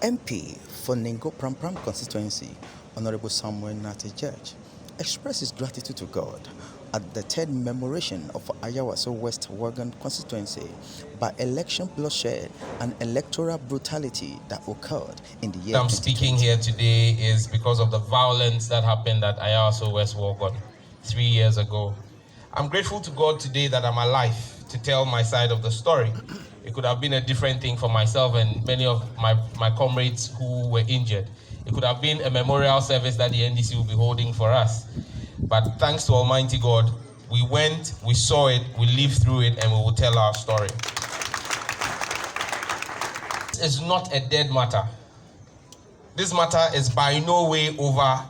MP for Ningo Prampram Constituency, Honorable NARTEY GEORGE, expresses gratitude to God at the third Memoration of Ayawaso West Wuogon Constituency by election bloodshed and electoral brutality that occurred in the year I'm speaking here today is because of the violence that happened at Ayawaso West Wuogon 3 years ago. I'm grateful to God today that I'm alive to tell my side of the story. It could have been a different thing for myself and many of my comrades who were injured. It could have been a memorial service that the NDC will be holding for us. But thanks to Almighty God, we went, we saw it, we lived through it, and we will tell our story. It's not a dead matter. This matter is by no way over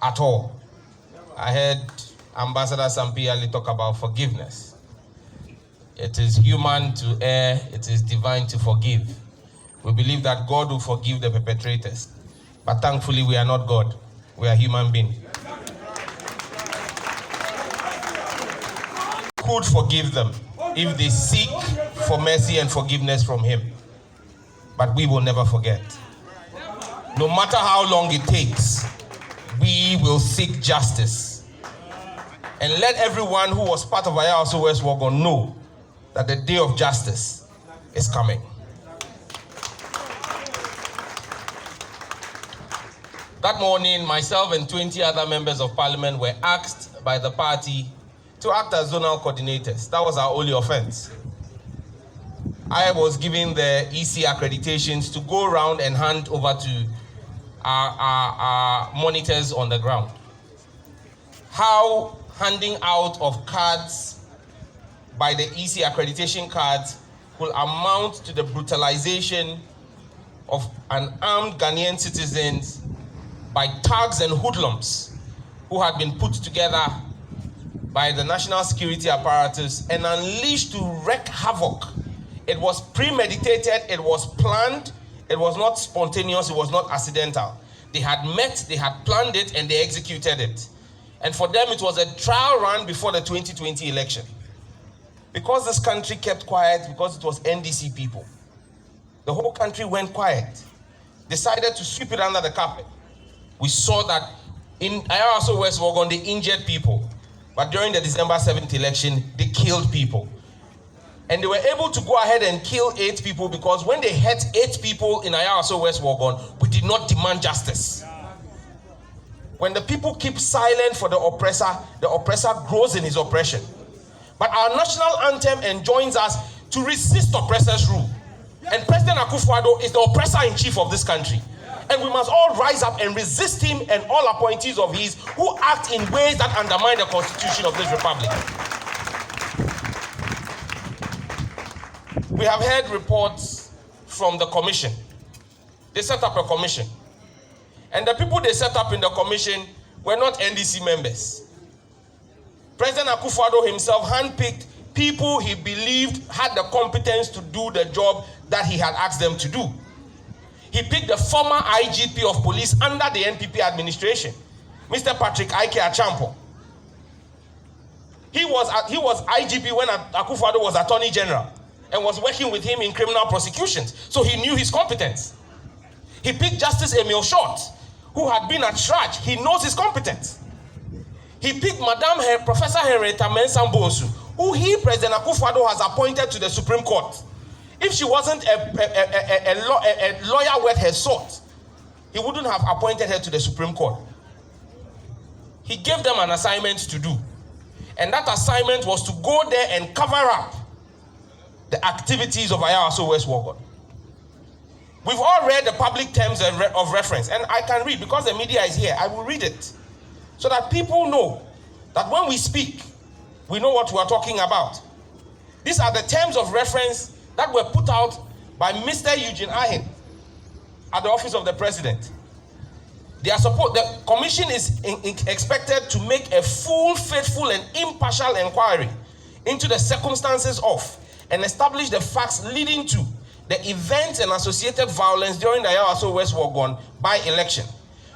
at all. I heard Ambassador Sampi Ali talk about forgiveness. It is human to err, it is divine to forgive. We believe that God will forgive the perpetrators. But thankfully, we are not God. We are human beings. Could forgive them if they seek for mercy and forgiveness from Him. But we will never forget. No matter how long it takes, we will seek justice. And let everyone who was part of Ayawaso West Wuogon know that the day of justice is coming. That morning, myself and 20 other members of parliament were asked by the party to act as zonal coordinators. That was our only offense. I was given the EC accreditations to go around and hand over to our monitors on the ground. How handing out of cards by the EC accreditation cards will amount to the brutalization of unarmed Ghanaian citizens by thugs and hoodlums who had been put together by the national security apparatus and unleashed to wreak havoc. It was premeditated, it was planned, it was not spontaneous, it was not accidental. They had met, they had planned it, and they executed it. And for them, it was a trial run before the 2020 election. Because this country kept quiet, because it was NDC people, the whole country went quiet, decided to sweep it under the carpet. We saw that in Ayawaso West Wuogon, they injured people. But during the December 7th election, they killed people. And they were able to go ahead and kill 8 people because when they hurt 8 people in Ayawaso West Wuogon, we did not demand justice. When the people keep silent for the oppressor grows in his oppression. But our national anthem enjoins us to resist oppressors' rule. And President Akufo-Addo is the oppressor-in-chief of this country. And we must all rise up and resist him and all appointees of his who act in ways that undermine the constitution of this republic. We have heard reports from the commission. They set up a commission. And the people they set up in the commission were not NDC members. President Akufo-Addo himself handpicked people he believed had the competence to do the job that he had asked them to do. He picked the former IGP of police under the NPP administration, Mr. Patrick Ike Achampo. He was IGP when Akufo-Addo was Attorney General and was working with him in criminal prosecutions, so he knew his competence. He picked Justice Emil Short, who had been at Shraj. He knows his competence. He picked Professor Henrietta Mensah-Bonsu, who President Akufo-Addo has appointed to the Supreme Court. If she wasn't a lawyer worth her salt, he wouldn't have appointed her to the Supreme Court. He gave them an assignment to do. And that assignment was to go there and cover up the activities of Ayawaso West Wuogon. We've all read the public terms of reference, and I can read, because the media is here, I will read it, so that people know that when we speak, we know what we're talking about. These are the terms of reference that were put out by Mr. Eugene Ahin at the office of the president. The commission is expected to make a full, faithful, and impartial inquiry into the circumstances of and establish the facts leading to the events and associated violence during the Ayawaso West Wuogon by-election,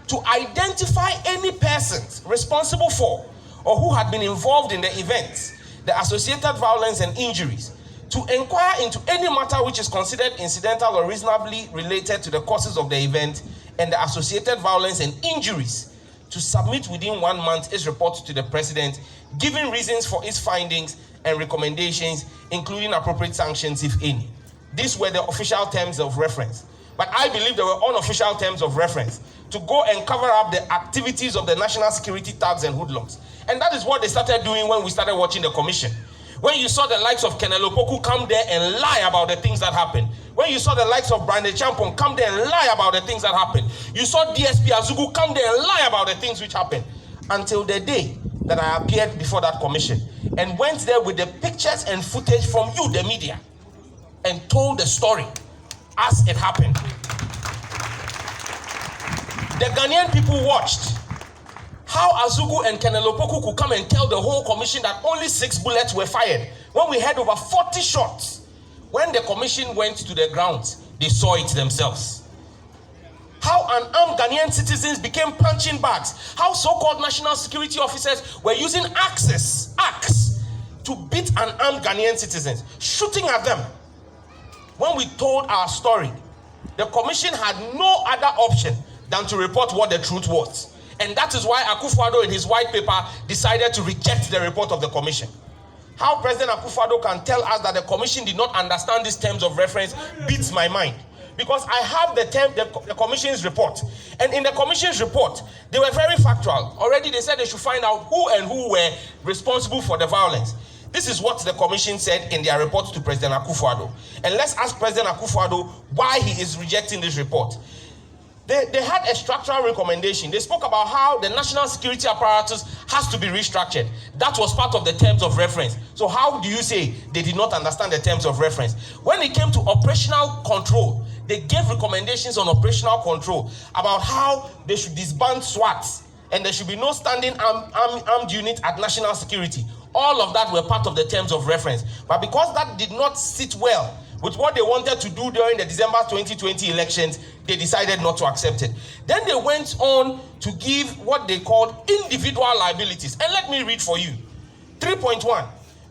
to identify any persons responsible for or who had been involved in the events, the associated violence and injuries, to inquire into any matter which is considered incidental or reasonably related to the causes of the event and the associated violence and injuries, to submit within 1 month its report to the President, giving reasons for its findings and recommendations, including appropriate sanctions, if any. These were the official terms of reference. But I believe there were unofficial terms of reference to go and cover up the activities of the national security thugs and hoodlums. And that is what they started doing when we started watching the commission. When you saw the likes of Kenelo Poku come there and lie about the things that happened. When you saw the likes of Brande Champon come there and lie about the things that happened. You saw DSP Azugu come there and lie about the things which happened. Until the day that I appeared before that commission and went there with the pictures and footage from you, the media, and told the story as it happened. The Ghanaian people watched how Azugu and Kenelo Poku could come and tell the whole commission that only 6 bullets were fired when we had over 40 shots. When the commission went to the grounds, they saw it themselves. How unarmed Ghanaian citizens became punching bags. How so-called national security officers were using axes to beat unarmed Ghanaian citizens, shooting at them. When we told our story, the commission had no other option than to report what the truth was. And that is why Akufo-Addo in his white paper decided to reject the report of the commission. How President Akufo-Addo can tell us that the commission did not understand these terms of reference beats my mind. Because I have the commission's report. And in the commission's report, they were very factual. Already they said they should find out who were responsible for the violence. This is what the commission said in their report to President Akufo-Addo. And let's ask President Akufo-Addo why he is rejecting this report. They had a structural recommendation. They spoke about how the national security apparatus has to be restructured. That was part of the terms of reference. So how do you say they did not understand the terms of reference? When it came to operational control, they gave recommendations on operational control about how they should disband SWAT and there should be no standing armed unit at national security. All of that were part of the terms of reference. But because that did not sit well with what they wanted to do during the December 2020 elections, they decided not to accept it. Then they went on to give what they called individual liabilities. And let me read for you. 3.1.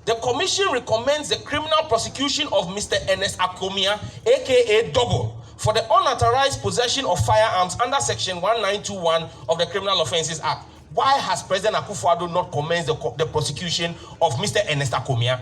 The commission recommends the criminal prosecution of Mr. Ernest Akomia, aka Double, for the unauthorized possession of firearms under Section 1921 of the Criminal Offences Act. Why has President Akufo-Addo not commenced the prosecution of Mr. Ernest Akomia?